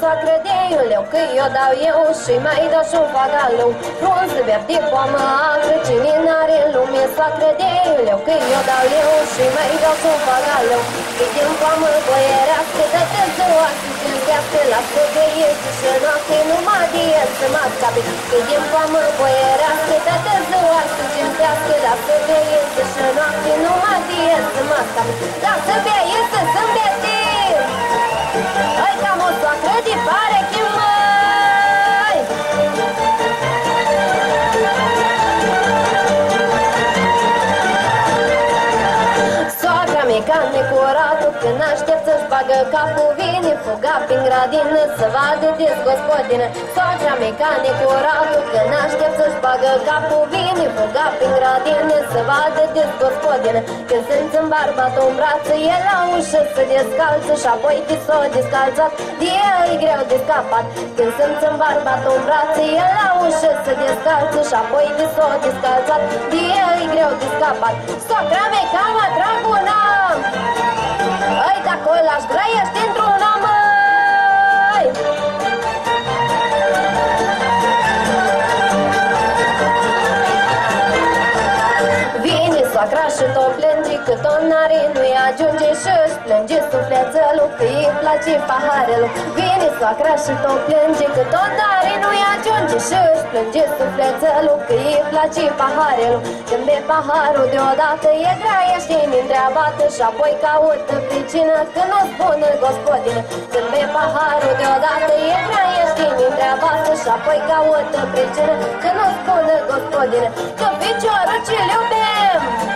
soacră de iuleu, că eu dau eu și mai dau și un pagalou. Frunze verde, poamă altă, cine n-are în lume soacră de iuleu, că eu dau eu și mai dau și un pagalou. Că din poamă boierească, dă-te ziua să cântească, lasă de iese și noapte numai de el să mă scape. Că din poamă boierească, dă-te ziua să cântească, lasă de iese și noapte numai de el să mă scape. Lasă pe iese să-mi betim! Hai cam o soacră de pareche, măi! Soacra mea ca necuratul, când aștept să-și bagă capul, vine fuga prin grădină să vadă de gospodină. Soacra mea ca necuratul, când aștept să-și bagă capul, vine fuga prin grădină să vadă de gospodină. Când simți-n bărbatul în brață, el la ușă se descalță și apoi de s-o descalțat, de el e greu de scapat. Când simți-n bărbatul în brață, el la ușă se descalță și apoi de s-o descalțat, de el e greu de scapat. Soacra mea ca mă trag un am,ăi dacă o lași grăiești într-un om, măi! Vine soacra și tot plânge, că tot n-are nu-i ajunge și-și plânge sufletelul, că îi place paharelul. Vine soacra și tot plânge, că tot n-are nu-i ajunge și-și plânge sufletelul, că îi place paharelul. Când be paharul deodată, e grăiește întreabată și apoi caută pricină, că nu spună gospodină. Când be paharul deodată, e grăiește întreabată și apoi caută pricină, că nu spună gospodină. Că piciorul ce-l iubim